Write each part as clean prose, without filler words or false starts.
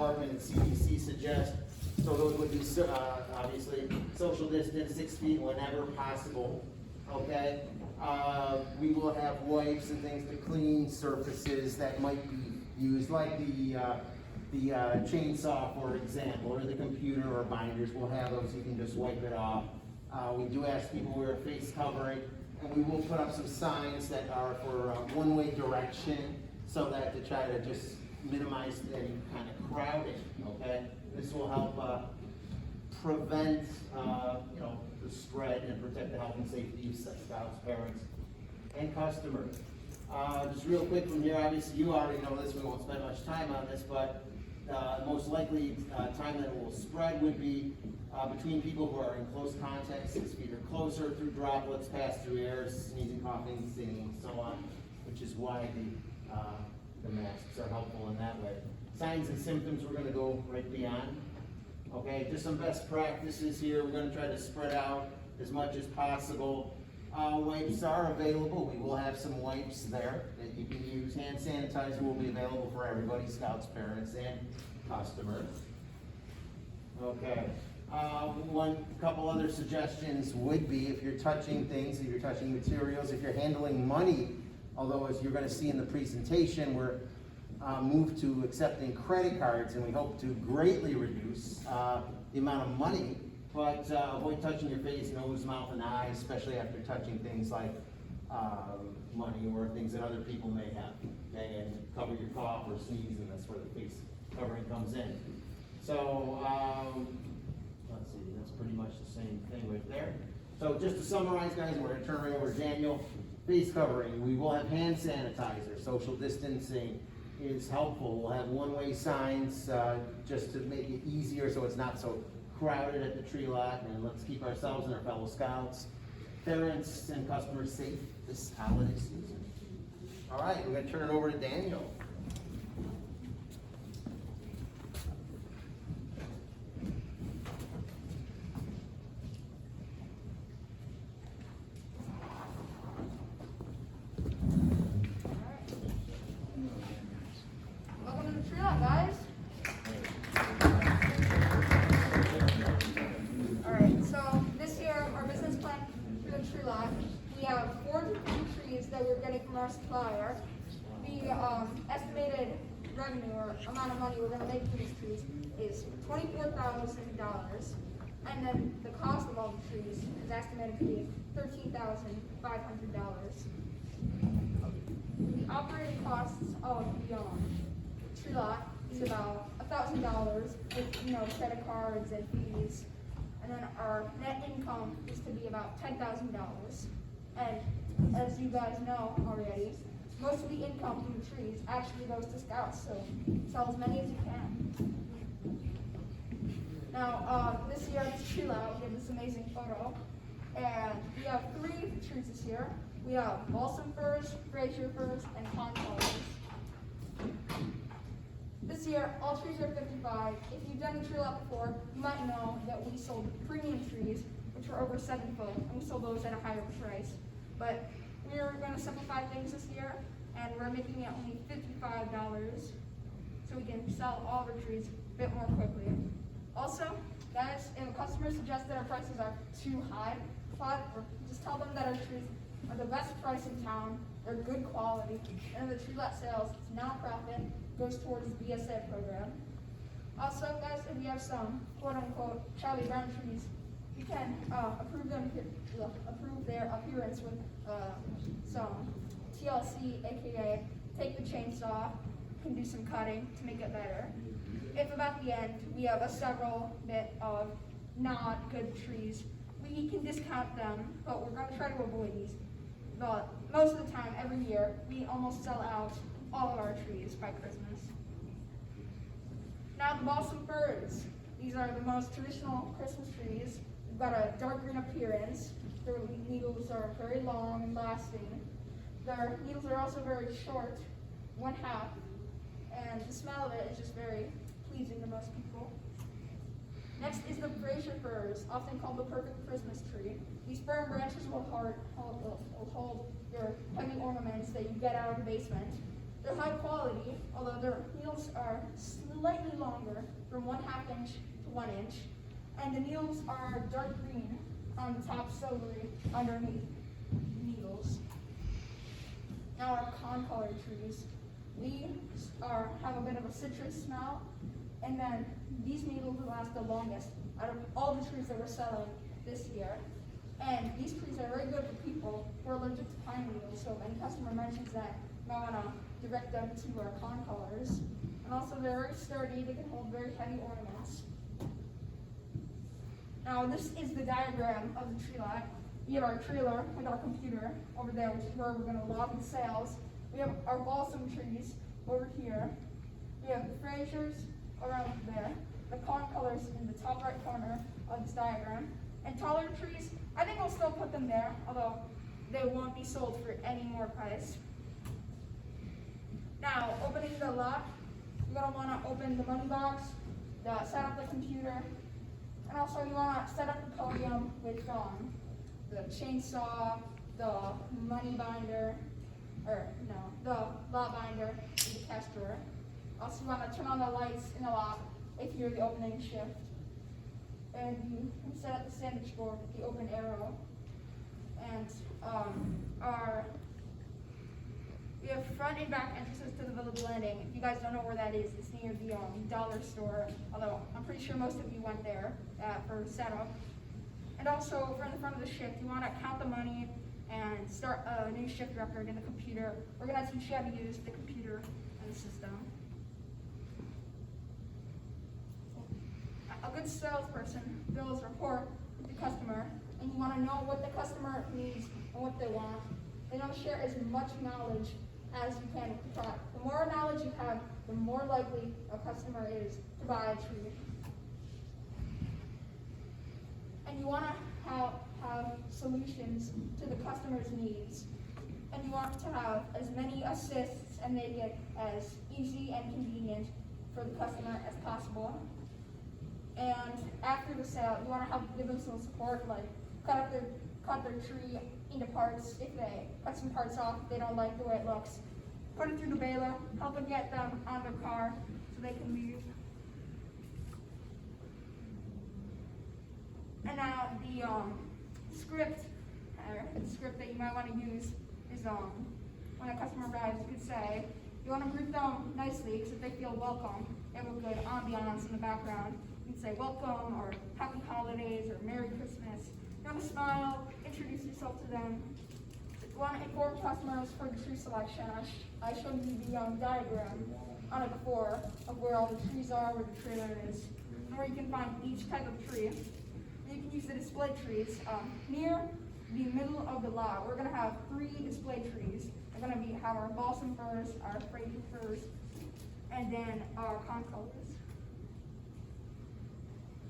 department and CDC suggest. So those would be, obviously, social distance, 6 feet whenever possible, okay? We will have wipes and things to clean surfaces that might be used, like the chainsaw, for example, or the computer or binders. We'll have those, you can just wipe it off. We do ask people to wear a face covering, and we will put up some signs that are for one-way direction, so that to try to just minimize any kind of crowding, okay? This will help prevent, the spread and protect the health and safety of scouts, parents, and customers. Just real quick from here, obviously you already know this, we won't spend much time on this, but most likely time that it will spread would be between people who are in close contact, 6 feet or closer, through droplets, pass through air, sneezing, coughing, singing, and so on, which is why the masks are helpful in that way. Signs and symptoms, we're going to go right beyond. Okay, just some best practices here. We're going to try to spread out as much as possible. Wipes are available. We will have some wipes there that you can use. Hand sanitizer will be available for everybody, scouts, parents, and customers. Okay. Couple other suggestions would be, if you're touching things, if you're touching materials, if you're handling money, although as you're going to see in the presentation, we're moved to accepting credit cards, and we hope to greatly reduce the amount of money, but avoid touching your face, nose, mouth, and eyes, especially after touching things like money or things that other people may have. Okay, and cover your cough or sneeze, and that's where the face covering comes in. So, let's see, that's pretty much the same thing right there. So just to summarize, guys, we're going to turn right over to Daniel. Face covering, we will have hand sanitizer. Social distancing is helpful. We'll have one-way signs just to make it easier so it's not so crowded at the tree lot, and let's keep ourselves and our fellow scouts, parents, and customers safe this holiday season. All right, we're going to turn it over to Daniel. Our supplier. The estimated revenue or amount of money we're going to make for these trees is $24,000, and then the cost of all the trees is estimated to be $13,500. The operating costs of the tree lot is about $1,000 with credit cards and fees, and then our net income is to be about $10,000. And as you guys know already, most of the income from the trees actually goes to scouts, so sell as many as you can. Now, this year at the tree lot, we have this amazing photo, and we have 3 trees this year. We have balsam firs, Fraser firs, and contours. This year, all trees are 55. If you've done the tree lot before, you might know that we sold premium trees, which were over 7 foot, and we sold those at a higher price. But we're going to simplify things this year, and we're making it only $55, so we can sell all of our trees a bit more quickly. Also, guys, if a customer suggests that our prices are too high, just tell them that our trees are the best price in town, they're good quality, and the tree lot sales is nonprofit, goes towards the BSA program. Also, guys, if we have some quote-unquote Charlie Brown trees, you can approve their appearance with some TLC, aka take the chainsaw, can do some cutting to make it better. If about the end we have a several bit of not good trees, we can discount them, but we're going to try to avoid these. But most of the time, every year, we almost sell out all of our trees by Christmas. Now the balsam firs. These are the most traditional Christmas trees. They've got a dark green appearance. Their needles are very long and lasting. Their needles are also very short, 1/2, and the smell of it is just very pleasing to most people. Next is the Fraser firs, often called the perfect Christmas tree. These firm branches will hold your heavy ornaments that you get out of the basement. They're high quality, although their needles are slightly longer, from 1/2 inch to 1 inch, and the needles are dark green on the top, silvery underneath needles. Now our con-colored trees, these have a bit of a citrus smell, and then these needles will last the longest out of all the trees that we're selling this year. And these trees are very good for people who are allergic to pine needles, so if any customer mentions that, you might want to direct them to our con-colors. And also they're very sturdy, they can hold very heavy ornaments. Now this is the diagram of the tree lot. We have our trailer with our computer over there, which is where we're going to log the sales. We have our balsam trees over here. We have the Frasers around there. The con colors in the top right corner of this diagram. And taller trees, I think we'll still put them there, although they won't be sold for any more price. Now, opening the lot, you're going to want to open the money box, set up the computer, and also you want to set up the podium with the chainsaw, the money binder, the lot binder, and the cash drawer. Also, you want to turn on the lights in the lot if you're the opening shift. And you can set up the sandwich board with the open arrow. And we have front and back entrances to the village landing. If you guys don't know where that is, it's near the dollar store, although I'm pretty sure most of you went there for setup. And also, for the front of the shift, you want to count the money and start a new shift record in the computer. We're going to teach you how to use the computer and the system. A good salesperson builds rapport with the customer, and you want to know what the customer needs and what they want. They want to share as much knowledge as you can with the product. The more knowledge you have, the more likely a customer is to buy a tree. And you want to have solutions to the customer's needs. And you want to have as many assists and make it as easy and convenient for the customer as possible. And after the sale, you want to give them some support, like cut their tree into parts. If they cut some parts off, they don't like the way it looks. Put it through the baler, help them get them on their car so they can leave. And now the script that you might want to use is when a customer arrives, you could say, you want to greet them nicely because if they feel welcome, they have a good ambiance in the background. You can say welcome or happy holidays or Merry Christmas. You want to smile, introduce yourself to them. You want to inform customers for the tree selection. I showed you the diagram on it before of where all the trees are, where the trailer is, and where you can find each type of tree. And you can use the display trees near the middle of the lot. We're going to have 3 display trees. They're going to have our balsam firs, our Fraser firs, and then our concolors.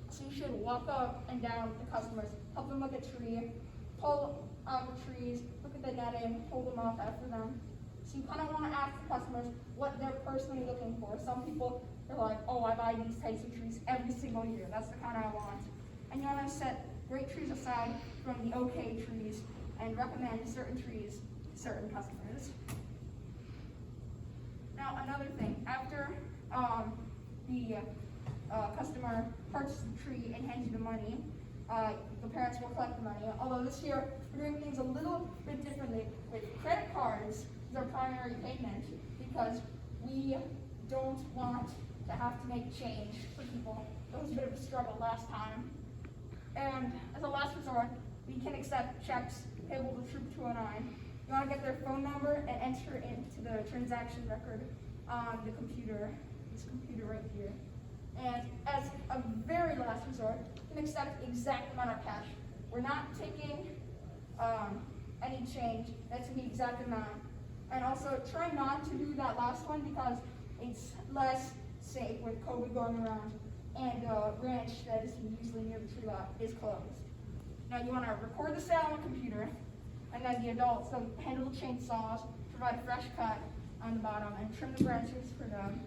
So you should walk up and down with the customers, help them look at tree, pull out the trees, look at the netting, hold them off after them. So you kind of want to ask the customers what they're personally looking for. Some people are like, oh, I buy these types of trees every single year. That's the kind I want. And you want to set great trees aside from the okay trees and recommend certain trees to certain customers. Now, another thing, after the customer purchases the tree and hands you the money, the parents will collect the money. Although this year, we're doing things a little bit differently with credit cards as our primary payment because we don't want to have to make change for people. It was a bit of a struggle last time. And as a last resort, we can accept checks payable to T209. You want to get their phone number and enter it into the transaction record on the computer, this computer right here. And as a very last resort, you can accept the exact amount of cash. We're not taking any change. That's the exact amount. And also, try not to do that last one because it's less safe with COVID going around. And the ranch that is usually near the tree lot is closed. Now you want to record the sale on the computer, and then the adults handle the chainsaws, provide a fresh cut on the bottom, and trim the branches for them.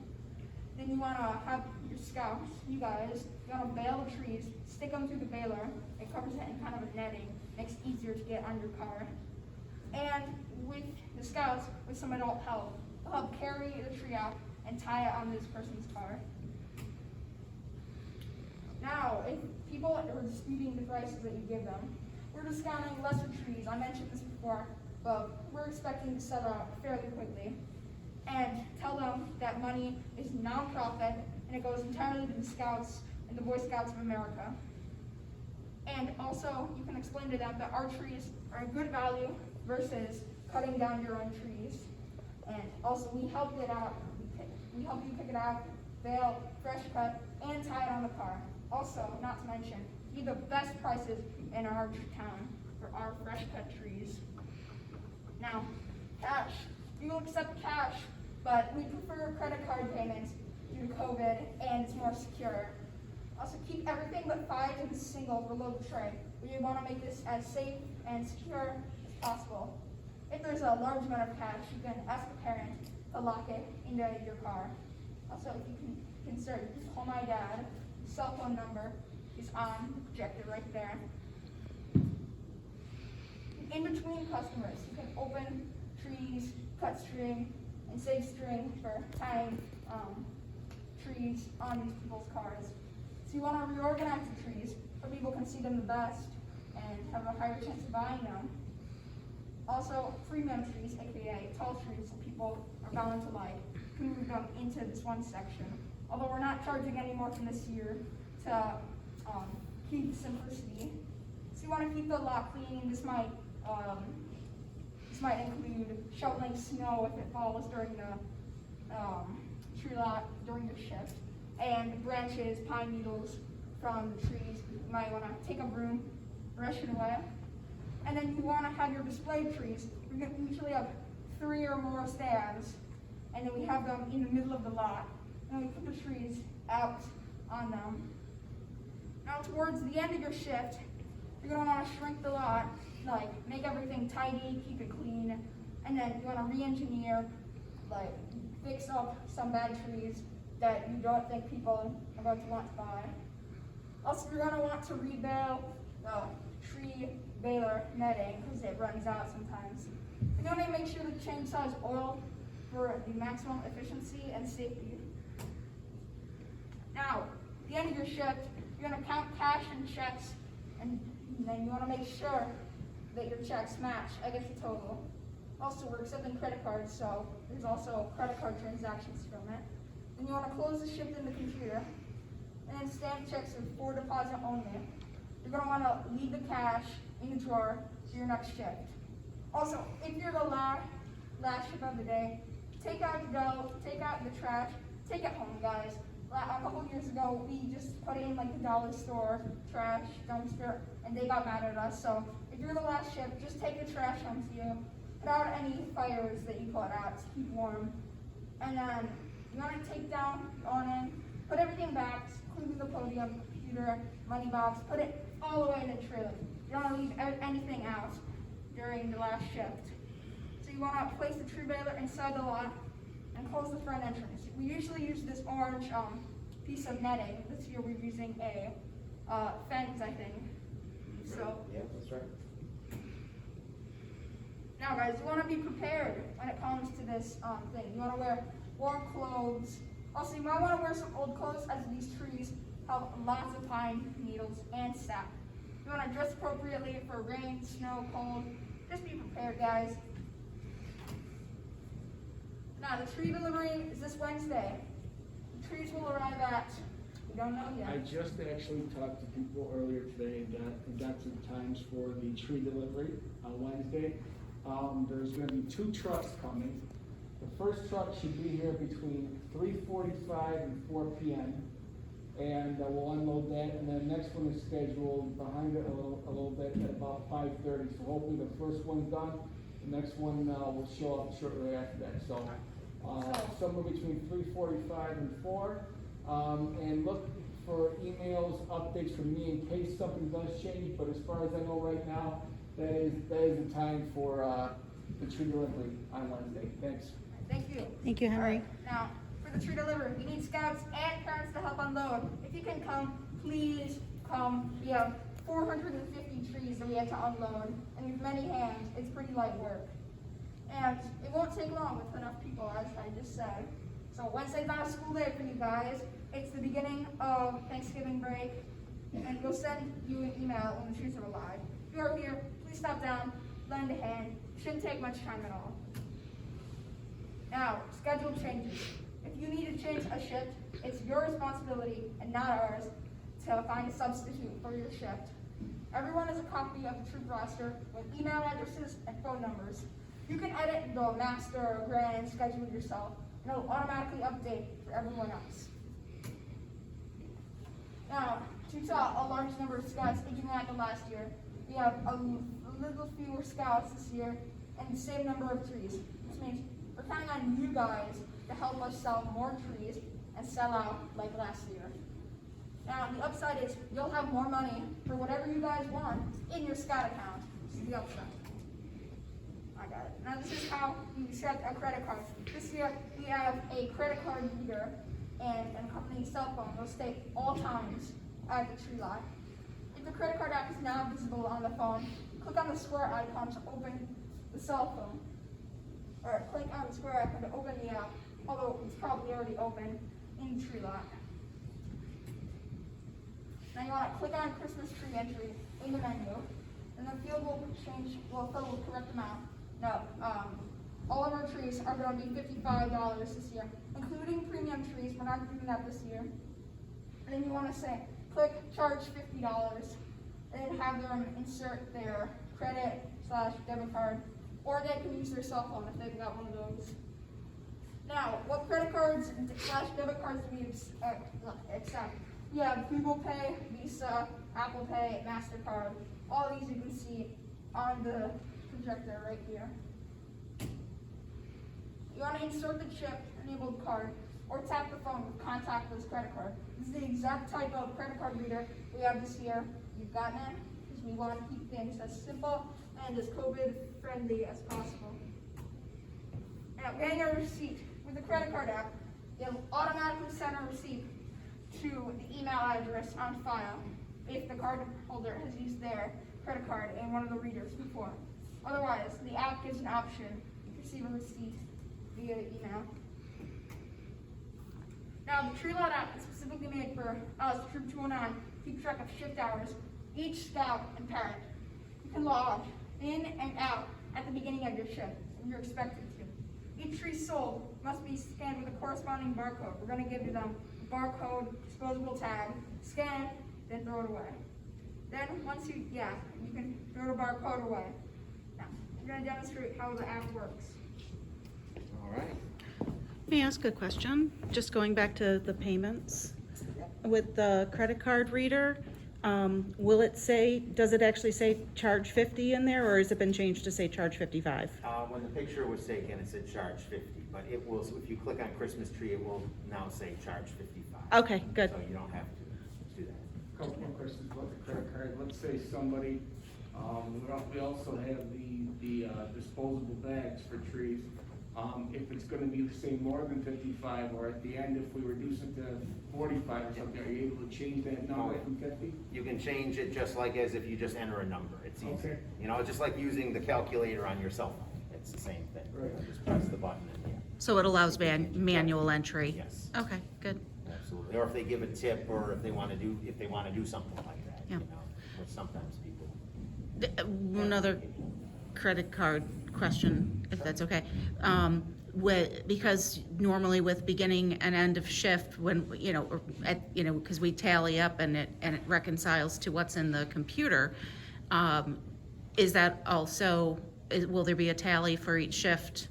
Then you want to have your scouts, you guys, you want to bale the trees, stick them through the baler. It covers it in kind of a netting, makes it easier to get on your car. And with the scouts, with some adult help, They'll help carry the tree out and tie it on this person's car. Now, if people are disputing the prices that you give them, we're discounting lesser trees. I mentioned this before, but we're expecting to sell out fairly quickly. And tell them that money is nonprofit and it goes entirely to the Scouts and the Boy Scouts of America. And also, you can explain to them that our trees are a good value versus cutting down your own trees. And also, we help it out. We help you pick it out, bale, fresh cut, and tie it on the car. Also, not to mention, we have the best prices in our town for our fresh cut trees. Now, cash. We will accept cash, but we prefer credit card payments due to COVID, and it's more secure. Also, keep everything but files in a single or load tray. We want to make this as safe and secure as possible. If there's a large amount of cash, you can ask a parent to lock it into your car. Also, if you can insert, just call my dad. His cell phone number is on the projector right there. In between customers, you can open trees, cut string, and save string for tying trees on these people's cars. So you want to reorganize the trees so people can see them the best and have a higher chance of buying them. Also, premium trees, aka tall trees that people are bound to like, can move them into this one section. Although we're not charging any more from this year to keep simplicity. So you want to keep the lot clean. This might include shoveling snow if it falls during the tree lot during your shift, and branches, pine needles from the trees. You might want to take a broom, brush it away. And then you want to have your display trees. We usually have 3 or more stands, and then we have them in the middle of the lot. And we put the trees out on them. Now towards the end of your shift, you're going to want to shrink the lot, like make everything tidy, keep it clean, and then you want to re-engineer, like fix up some bad trees that you don't think people are going to want to buy. Also, you're going to want to rebale the tree baler netting because it runs out sometimes. You want to make sure the chainsaw is oiled for the maximum efficiency and safety. Now, at the end of your shift, you're going to count cash and checks, and then you want to make sure that your checks match against the total. Also, we're accepting credit cards, so there's also credit card transactions from it. Then you want to close the shift in the computer, and then stamp checks are for deposit only. You're going to want to leave the cash in the drawer for your next shift. Also, if you're the last shift of the day, take out the dough, take out the trash, take it home, guys. A couple years ago, we just put it in like the dollar store trash dumpster, and they got mad at us. So if you're the last shift, just take the trash home to you. Put out any fires that you put out to keep warm. And then you want to take down your awning, put everything back, including the podium, computer, money box, put it all the way in the trailer. You don't want to leave anything out during the last shift. So you want to place the tree baler inside the lot and close the front entrance. We usually use this orange piece of netting. This year we're using a fence, I think. So yeah, that's right. now, guys, you want to be prepared when it comes to this thing. You want to wear warm clothes. Also, you might want to wear some old clothes, as these trees have lots of pine needles and sap. You want to dress appropriately for rain, snow, cold. Just be prepared, guys. Now, the tree delivery is this Wednesday. The trees will arrive at, we don't know yet. I just actually talked to people earlier today and got some times for the tree delivery on Wednesday. There's going to be 2 trucks coming. The first truck should be here between 3:45 and 4 p.m. and we'll unload that. And then the next one is scheduled behind it a little bit at about 5:30. So hopefully the first one's done. The next one will show up shortly after that. So somewhere between 3:45 and 4. And look for emails, updates from me in case something does change. But as far as I know right now, that is the time for the tree delivery on Wednesday. Thanks. Thank you. Thank you, Henry. All right, now, for the tree delivery, we need scouts and parents to help unload. If you can come, please come. We have 450 trees that we have to unload, and with many hands, it's pretty light work. And it won't take long with enough people, as I just said. So Wednesday's not a school day for you guys. It's the beginning of Thanksgiving break, and we'll send you an email when the trees are alive. If you're here, please stop down, lend a hand. Shouldn't take much time at all. Now, schedule changes. If you need to change a shift, it's your responsibility and not ours to find a substitute for your shift. Everyone has a copy of the troop roster with email addresses and phone numbers. You can edit into a master or a grand schedule yourself, and it'll automatically update for everyone else. Now, due to a large number of scouts aging out the last year, we have a little fewer scouts this year and the same number of trees, which means we're counting on you guys to help us sell more trees and sell out like last year. Now, the upside is you'll have more money for whatever you guys want in your scout account. This is the upside. I got it. Now, this is how you set a credit card. This year, we have a credit card reader and an accompanying cell phone. They'll stay all times at the tree lot. If the credit card app is now visible on the phone, click on the square icon to open the cell phone. Or click on the square icon to open the app, although it's probably already open in the tree lot. Now you want to click on Christmas tree entry in the menu, and the field will fill the correct amount. Now, all of our trees are going to be $55 this year, including premium trees. We're not doing that this year. And then you want to say, click charge $50, and then have them insert their credit/debit card, or they can use their cell phone if they've got one of those. Now, what credit cards/debit cards do we accept? We have Google Pay, Visa, Apple Pay, MasterCard. All these you can see on the projector right here. You want to insert the chip-enabled card or tap the phone with contactless credit card. This is the exact type of credit card reader we have this year. You've gotten it because we want to keep things as simple and as COVID-friendly as possible. Now, getting a receipt with the credit card app, it'll automatically send a receipt to the email address on file if the card holder has used their credit card in one of the readers before. Otherwise, the app gives an option to receive a receipt via email. Now, the Tree Lot app is specifically made for us, Troop 209, to keep track of shift hours, each scout and parent. You can log in and out at the beginning of your shift, and you're expected to. Each tree sold must be scanned with a corresponding barcode. We're going to give you them a barcode disposable tag, scan it, then throw it away. Then once you can throw the barcode away. Now, I'm going to demonstrate how the app works. All right. May I ask a question? Just going back to the payments. With the credit card reader, will it say, does it actually say charge 50 in there, or has it been changed to say charge 55? When the picture was taken, it said charge 50, but it will, if you click on Christmas tree, it will now say charge 55. Okay, good. So you don't have to do that. Couple more questions about the credit card. Let's say somebody, we also have the disposable bags for trees. If it's gonna be, say, more than 55, or at the end, if we reduce it to 45 or something, are you able to change that number from 50? You can change it just like as if you just enter a number. It's easy. Okay. You know, just like using the calculator on your cell phone. It's the same thing. Right. Just press the button and So it allows manual entry? Yes. Okay, good. Absolutely. Or if they give a tip, or if they want to do something like that. Yeah. You know, which sometimes people. Another credit card question, if that's okay. Because normally with beginning and end of shift, when, because we tally up and it reconciles to what's in the computer, is that also, will there be a tally for each shift?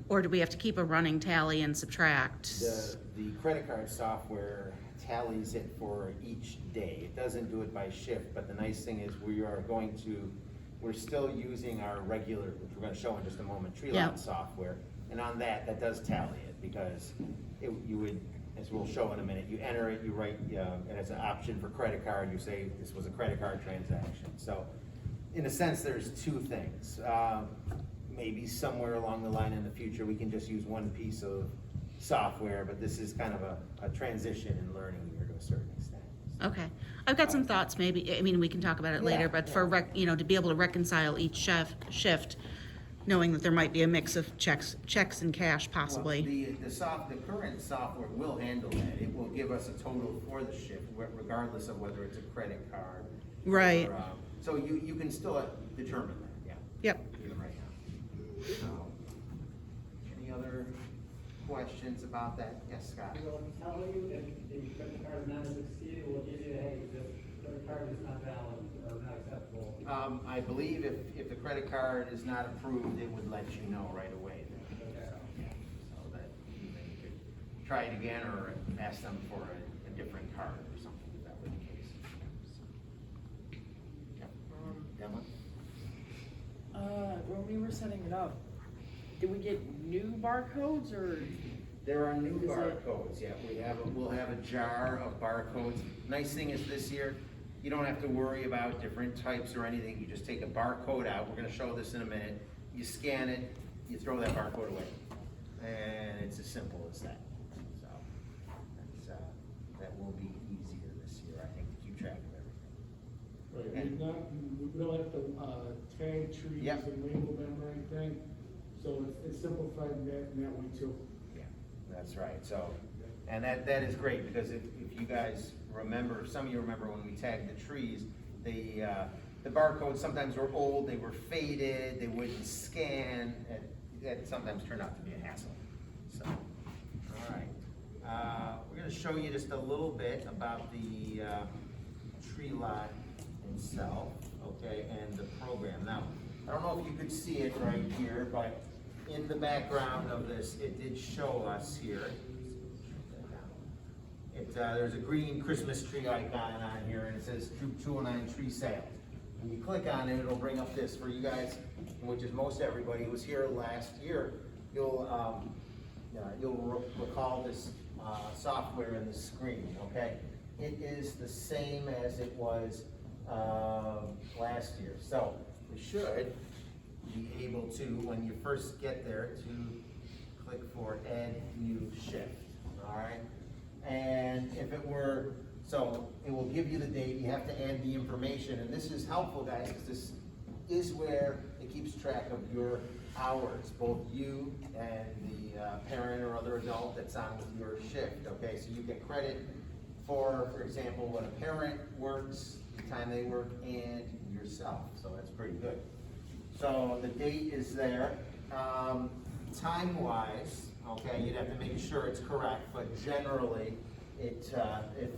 Or do we have to keep a running tally and subtract? The credit card software tallies it for each day. It doesn't do it by shift, but the nice thing is we're still using our regular, which we're gonna show in just a moment, tree lot software. And on that does tally it, because you would, as we'll show in a minute, you enter it, you write, and it's an option for credit card, you say this was a credit card transaction. So in a sense, there's two things. Maybe somewhere along the line in the future, we can just use one piece of software, but this is kind of a transition in learning here to a certain extent. Okay, I've got some thoughts, maybe, we can talk about it later, but to be able to reconcile each shift, knowing that there might be a mix of checks and cash possibly. Well, the current software will handle that. It will give us a total for the shift, regardless of whether it's a credit card. Right. Or, so you can still determine that, yeah. Yep. Even right now. Any other questions about that? Yes, Scott? Will it tell you if the credit card is not succeeded, will give you, hey, this credit card is not valid or not acceptable? I believe if the credit card is not approved, it would let you know right away. Okay. Yeah, so that you could try it again or ask them for a different card or something, if that were the case. So, yeah. Emma? When we were setting it up, did we get new barcodes or? There are new Is it- barcodes, yeah, we'll have a jar of barcodes. Nice thing is this year, you don't have to worry about different types or anything, you just take a barcode out, we're gonna show this in a minute, you scan it, you throw that barcode away. And it's as simple as that, so, that will be easier this year, I think, to keep track of everything. Right, we don't have to, tag trees Yep. and label them or anything, so it's simplified in that way too. Yeah, that's right, so, and that is great, because if you guys remember, some of you remember when we tagged the trees, the barcodes sometimes were old, they were faded, they wouldn't scan, and that sometimes turned out to be a hassle, so, all right. We're gonna show you just a little bit about the tree lot itself, okay, and the program. Now, I don't know if you could see it right here, but in the background of this, it did show us here. There's a green Christmas tree icon on here, and it says T209 tree sales. When you click on it, it'll bring up this for you guys, which is most everybody who was here last year. You'll recall this software in the screen, okay? It is the same as it was last year. So we should be able to, when you first get there, to click for Add New Shift, all right? And if it were, so it will give you the date, you have to add the information, and this is helpful, guys, because this is where it keeps track of your hours, both you and the parent or other adult that's on with your shift, okay? So you get credit for example, when a parent works, the time they work, and yourself, so that's pretty good. So the date is there. Time-wise, okay, you'd have to make sure it's correct, but generally, it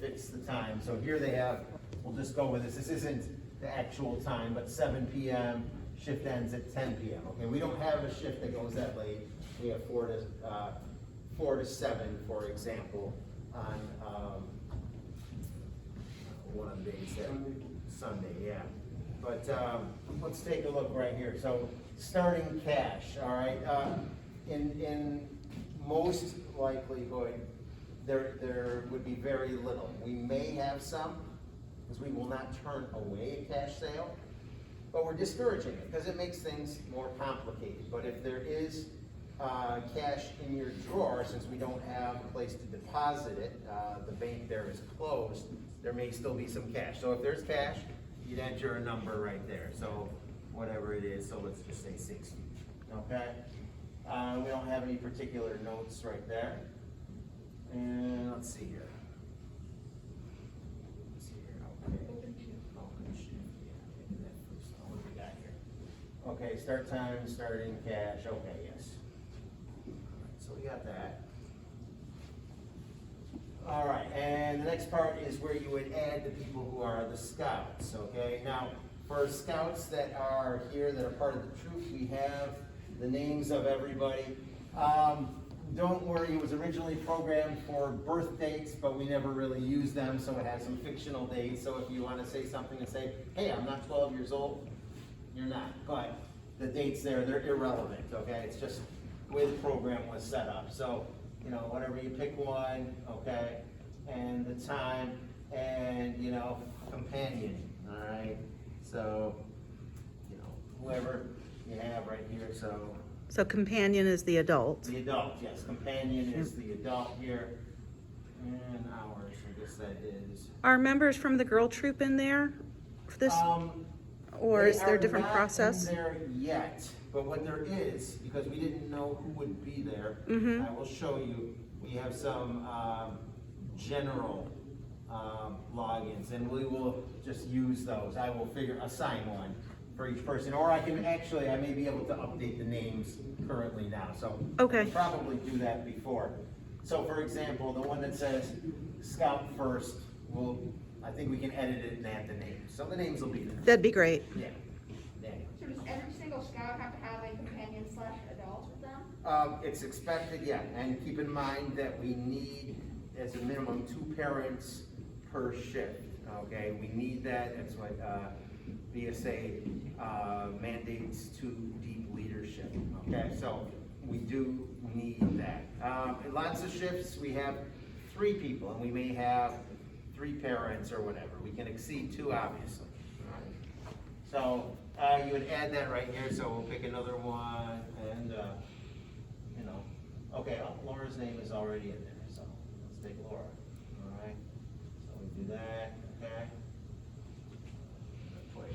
fits the time. So here they have, we'll just go with this. This isn't the actual time, but 7 p.m., shift ends at 10 p.m., okay? We don't have a shift that goes that late. We have 4 to 7, for example, on one of the days that, Sunday, yeah. But let's take a look right here. So starting cash, all right. In most likelihood, there would be very little. We may have some, because we will not turn away a cash sale, but we're discouraging it because it makes things more complicated. But if there is cash in your drawer, since we don't have a place to deposit it, the bank there is closed, there may still be some cash. So if there's cash, you'd enter a number right there. So whatever it is, so let's just say 60, okay? We don't have any particular notes right there. And let's see here. Okay. Open shift, yeah, maybe that first one. What do we got here? Okay, start time, starting cash, okay, yes. So we got that. All right, and the next part is where you would add the people who are the scouts, okay? Now, for scouts that are here, that are part of the troop, we have the names of everybody. Don't worry, it was originally programmed for birth dates, but we never really used them, so it has some fictional dates. So if you want to say something and say, hey, I'm not 12 years old, you're not. But the dates there, they're irrelevant, okay? It's just the way the program was set up. So, you know, whatever you pick one, okay, and the time, and, you know, companion, all right? So, you know, whoever you have right here, so. So companion is the adult. The adult, yes, companion is the adult here, and ours, I guess that is. Are members from the girl troop in there for this, or is there a different process? They are not in there yet, But what there is, because we didn't know who would be there, I will show you, we have some, general, logins, and we will just use those. I will assign one for each person, or I can, actually, I may be able to update the names currently now, so. Okay. I'll probably do that before. So for example, the one that says Scout First, I think we can edit it and add the names, so the names will be there. That'd be great. Yeah. Yeah. So does every single scout have to have a companion/adult with them? It's expected, yeah, and keep in mind that we need, as a minimum, 2 parents per shift, okay? We need that, that's what, BSA, mandates to deep leadership, okay? So, we do need that. In lots of shifts, we have 3 people, and we may have 3 parents or whatever. We can exceed 2, obviously, all right? So, you would add that right here, so we'll pick another one, and, you know, okay, Laura's name is already in there, so let's take Laura, all right? So we do that, okay? Wait.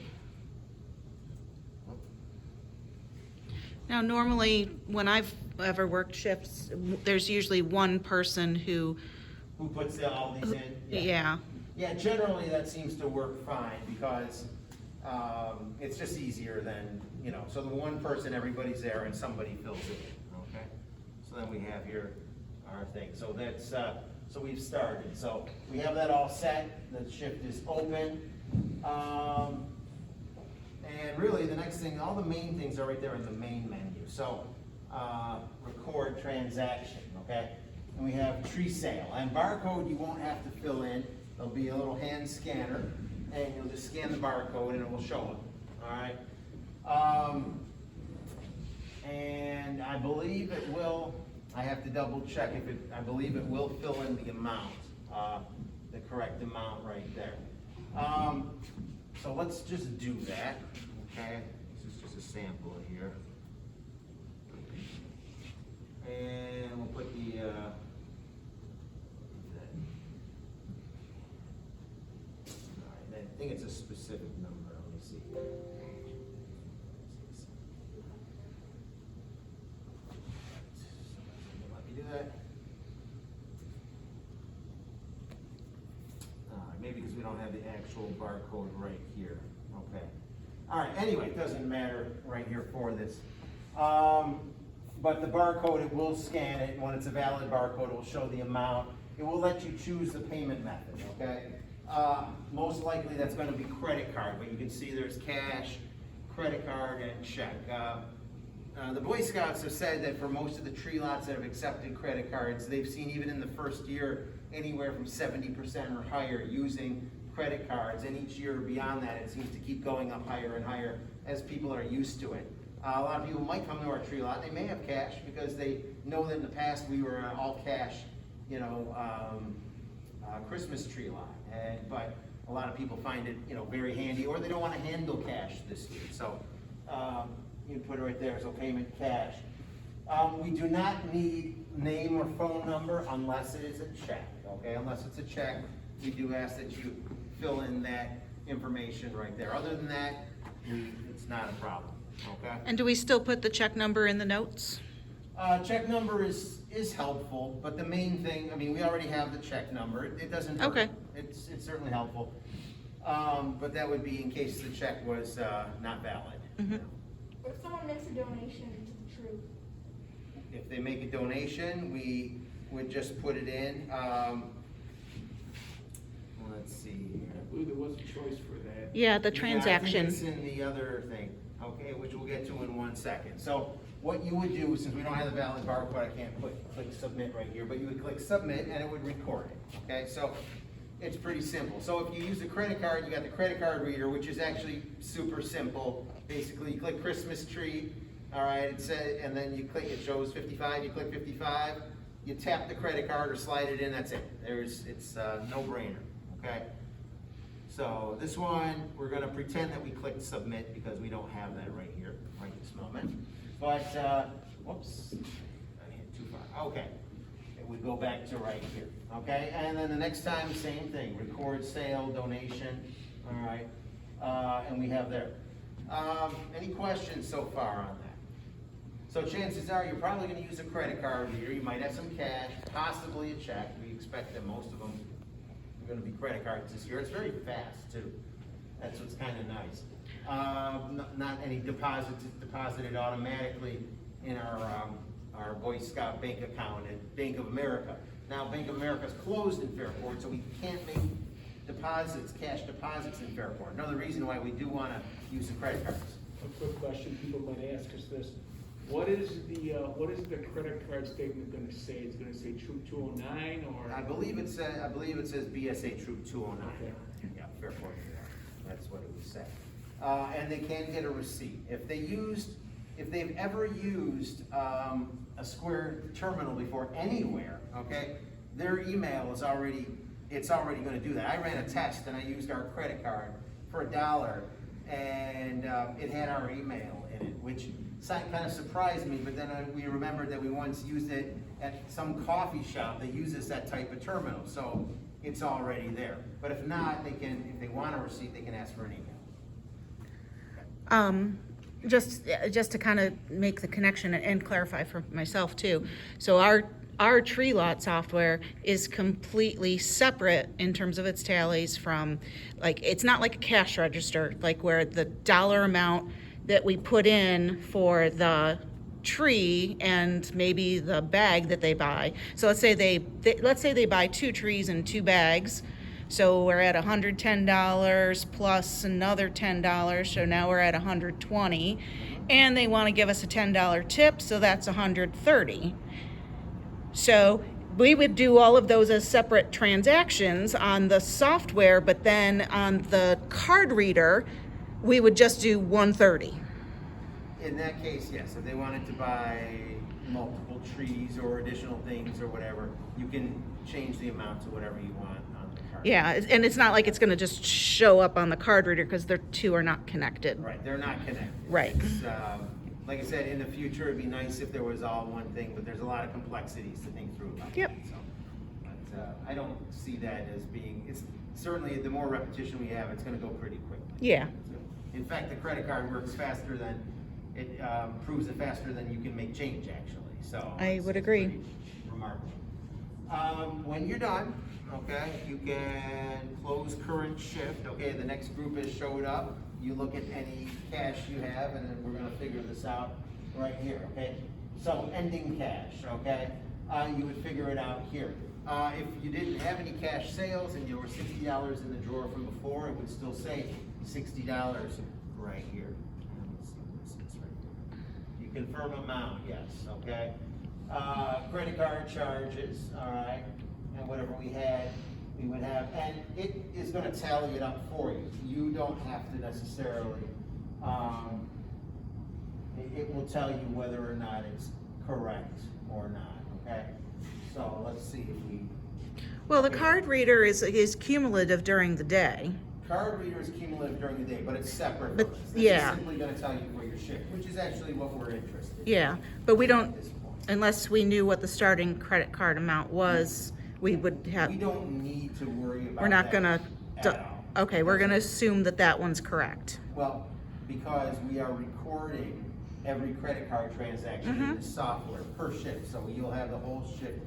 Now, normally, when I've ever worked shifts, there's usually one person who, Who puts all these in? yeah, Yeah, generally that seems to work fine because it's just easier than, you know, so the one person, everybody's there and somebody fills it in, okay? So then we have here our thing. So that's, so we've started. So we have that all set. The shift is open. And really the next thing, all the main things are right there in the main menu. So record transaction, okay? And we have tree sale. And barcode you won't have to fill in. There'll be a little hand scanner, and you'll just scan the barcode and it will show them, all right? And I believe it will, I have to double check if it, I believe it will fill in the amount, the correct amount right there. So let's just do that, okay? This is just a sample here. And we'll put the, I think it's a specific number, let me see. Let me do that. Maybe because we don't have the actual barcode right here, okay. All right, anyway, it doesn't matter right here for this. But the barcode, it will scan it, when it's a valid barcode, it will show the amount. It will let you choose the payment method, okay? Most likely that's gonna be credit card, but you can see there's cash, credit card, and check. The Boy Scouts have said that for most of the tree lots that have accepted credit cards, they've seen even in the first year, anywhere from 70% or higher using credit cards, and each year beyond that, it seems to keep going up higher and higher as people are used to it. A lot of people might come to our tree lot, they may have cash because they know that in the past we were an all cash, you know, Christmas tree lot. But a lot of people find it, you know, very handy, or they don't want to handle cash this year. So you can put it right there, so payment cash. We do not need name or phone number unless it is a check, okay? Unless it's a check, we do ask that you fill in that information right there. Other than that, it's not a problem, okay? and do we still put the check number in the notes? Check number is helpful, but the main thing, I mean, we already have the check number. It doesn't hurt. Okay. It's certainly helpful. But that would be in case the check was not valid. Mhm. If someone makes a donation to the troop, If they make a donation, we would just put it in. Let's see here. I believe there was a choice for that. Yeah, the Yeah, transaction. I think it's in the other thing, okay, which we'll get to in 1 second. So what you would do, since we don't have the valid barcode, I can't click submit right here, but you would click submit and it would record it, okay? So it's pretty simple. So if you use a credit card, you got the credit card reader, which is actually super simple. Basically, you click Christmas tree, all right, it says, and then you click, it shows 55, you click 55, you tap the credit card or slide it in, that's it. It's a no-brainer, okay? So this one, we're gonna pretend that we clicked submit because we don't have that right here, right this moment. But, whoops, I hit too far, okay. It would go back to right here, okay? And then the next time, same thing, record sale, donation, all right? And we have there. Any questions so far on that? So chances are, you're probably gonna use a credit card reader, you might have some cash, possibly a check, we expect that most of them are gonna be credit cards this year, it's very fast too, that's what's kinda nice. Not any deposits, it's deposited automatically in our Boy Scout bank account at Bank of America. Now, Bank of America's closed in Fairport, so we can't make deposits, cash deposits in Fairport. Another reason why we do wanna use the credit cards. A quick question people might ask is this: what is the credit card statement going to say? It's going to say Troop 209 or? I believe it says BSA Troop 209. Okay. Yeah, Fairport, that's what it would say. And they can get a receipt. If they've ever used, a Square terminal before anywhere, okay, their email is already gonna do that. I ran a test and I used our credit card for $1 and, it had our email in it, which kind of surprised me, but then we remembered that we once used it at some coffee shop that uses that type of terminal, so it's already there. But if not, if they want a receipt, they can ask for an email. Just to kind of make the connection and clarify for myself too. So our tree lot software is completely separate in terms of its tallies from, like, it's not like a cash register, like where the dollar amount that we put in for the tree and maybe the bag that they buy. So let's say they buy 2 trees and 2 bags. So we're at $110 plus another $10, so now we're at $120, and they want to give us a $10 tip, so that's $130. So we would do all of those as separate transactions on the software, but then on the card reader, we would just do $130. In that case, yes, if they wanted to buy multiple trees or additional things or whatever, you can change the amount to whatever you want on the card. Yeah, and it's not like it's going to just show up on the card reader because the two are not connected. Right, they're not connected. Right. It's, like I said, in the future, it'd be nice if there was all one thing, but there's a lot of complexities to think through about Yep. that. So, but I don't see that as being, it's certainly the more repetition we have, it's gonna go pretty quickly. Yeah. So, in fact, the credit card works faster than, it proves it faster than you can make change, actually, so. I would it's agree. pretty remarkable. When you're done, okay, you can close current shift, okay, the next group has showed up. You look at any cash you have, and then we're gonna figure this out right here, okay? So ending cash, okay? You would figure it out here. If you didn't have any cash sales and you were $60 in the drawer from before, it would still say $60 right here. Let's see what this is right here. You confirm amount, yes, okay? Credit card charges, all right, and whatever we had, we would have, and it is gonna tally it up for you. You don't have to necessarily, it will tell you whether or not it's correct or not, okay? So let's see if we. Well, the card reader is cumulative during the day. Card reader is cumulative during the day, but it's separate But, from this. This yeah. is simply gonna tell you for your shift, which is actually what we're interested in. Yeah, but we don't, At this point. unless we knew what the starting credit card amount was, we would have, We don't need to worry about we're not that gonna, at all. okay, we're gonna assume that that one's correct. Well, because we are recording every credit card transaction in the software per shift, so you'll have the whole shift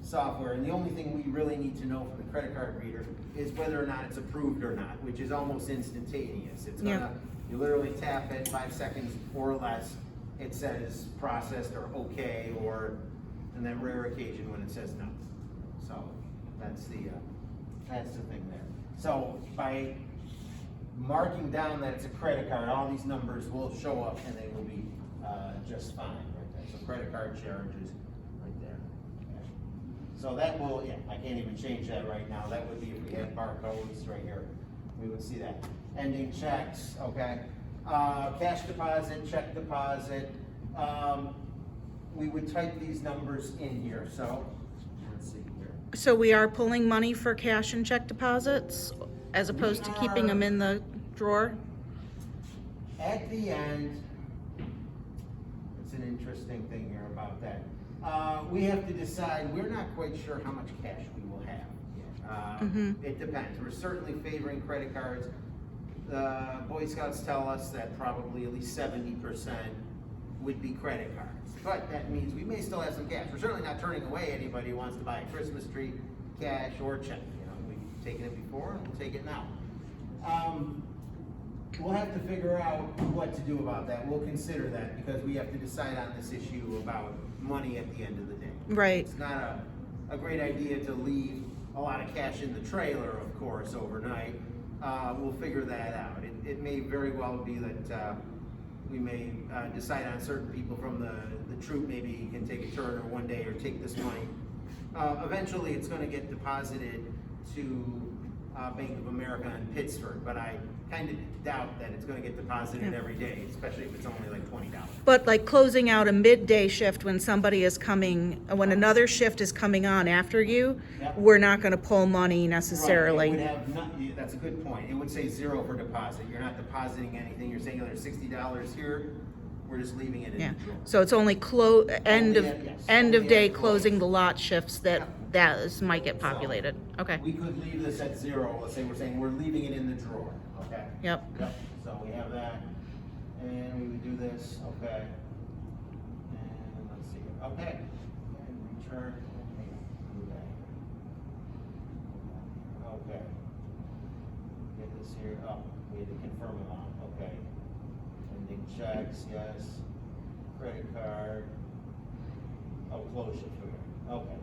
software, and the only thing we really need to know from the credit card reader is whether or not it's approved or not, which is almost instantaneous. It's Yeah. gonna, you literally tap it, 5 seconds or less, it says processed or okay, or, and that rare occasion when it says no. So, that's the thing there. So, by marking down that it's a credit card, all these numbers will show up and they will be just fine right there. So credit card charges right there. Okay. So that will, yeah, I can't even change that right now. That would be if we had barcodes right here, we would see that. Ending checks, okay. Cash deposit, check deposit. We would type these numbers in here, so let's see here. So we are pulling money for cash and check deposits as opposed to keeping them in the drawer? At the end, it's an interesting thing here about that. We have to decide, we're not quite sure how much cash we will have. It depends. We're certainly favoring credit cards. The Boy Scouts tell us that probably at least 70% would be credit cards. But that means we may still have some cash. We're certainly not turning away anybody who wants to buy a Christmas tree, cash or check. You know, we've taken it before and we'll take it now. We'll have to figure out what to do about that. We'll consider that because we have to decide on this issue about money at the end of the day. Right. It's not a great idea to leave a lot of cash in the trailer, of course, overnight. We'll figure that out. It may very well be that we may decide on certain people from the troop maybe can take a turn or one day or take this money. Eventually, it's going to get deposited to Bank of America in Pittsburgh, but I kind of doubt that it's going to get deposited every day, especially if it's only like $20. But like closing out a midday shift when somebody is coming, when another shift is coming on after you, Yep. we're not gonna pull money necessarily. Right, it would have not, that's a good point. It would say 0 for deposit. You're not depositing anything. You're saying there's $60 here. We're just leaving it in Yeah, the drawer. so it's only end of, Only at- yes, end of only day at close. closing the lot shifts that, Yep. might get populated, okay, We could leave this at 0. Let's say we're saying we're leaving it in the drawer, okay? yep. Yep, so we have that, and we would do this, okay. And let's see, okay, and return, okay. Get this here, oh, we had to confirm amount, okay. Ending checks, yes, credit card, oh, close it for okay.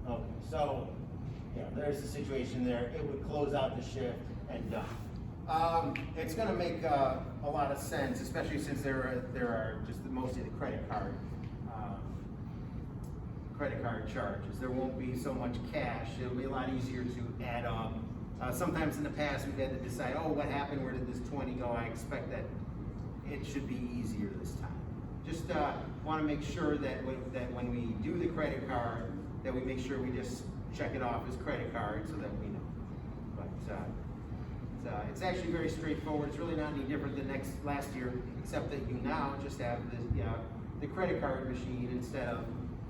Okay, so, yeah, there's the situation there. It would close out the shift and done. It's gonna make a lot of sense, especially since there are just mostly the credit card charges. There won't be so much cash. It'll be a lot easier to add up. Sometimes in the past, we've had to decide, oh, what happened? Where did this 20 go? I expect that it should be easier this time. Just want to make sure that when we do the credit card, that we make sure we just check it off as credit card so that we know. But it's actually very straightforward. It's really not any different than last year, except that you now just have the credit card machine instead of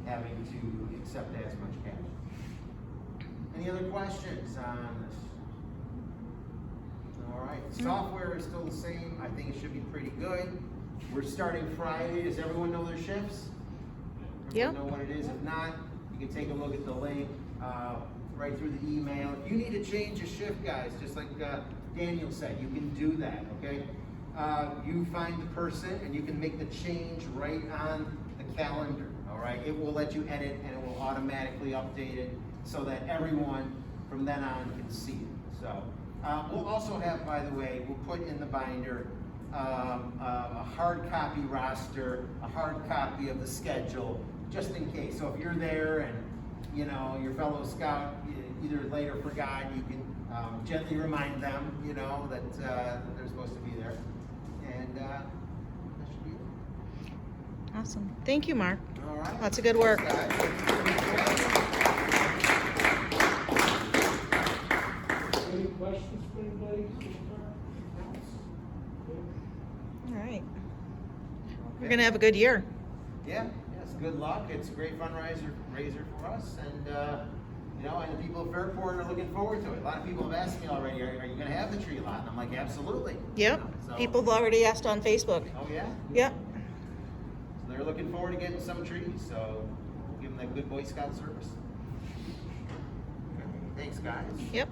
having to accept as much cash. Any other questions on this? All right, software is still the same. I think it should be pretty good. We're starting Friday. Does everyone know their shifts? Yep. Everyone know what it is? If not, you can take a look at the link right through the email. If you need to change a shift, guys, just like Daniel said, you can do that, okay? You find the person and you can make the change right on the calendar, all right? It will let you edit and it will automatically update it so that everyone from then on can see it. So we'll also have, by the way, we'll put in the binder a hard copy roster, a hard copy of the schedule, just in case. So if you're there and you know your fellow scout either late or forgot, you can gently remind them, you know, that they're supposed to be there. And that should be it. Awesome, thank you, Mark. All right. Lots of good work. Any questions for anybody? All right, we're gonna have a good year. Yeah, yes, good luck. It's a great fundraiser for us, and you know, and the people of Fairport are looking forward to it. A lot of people have asked me already, are you going to have the tree lot? And I'm like, absolutely. Yep, So- people have already asked on Facebook. Oh yeah. Yep, So they're looking forward to getting some trees. So give them that good Boy Scout service. Thanks, guys. yep.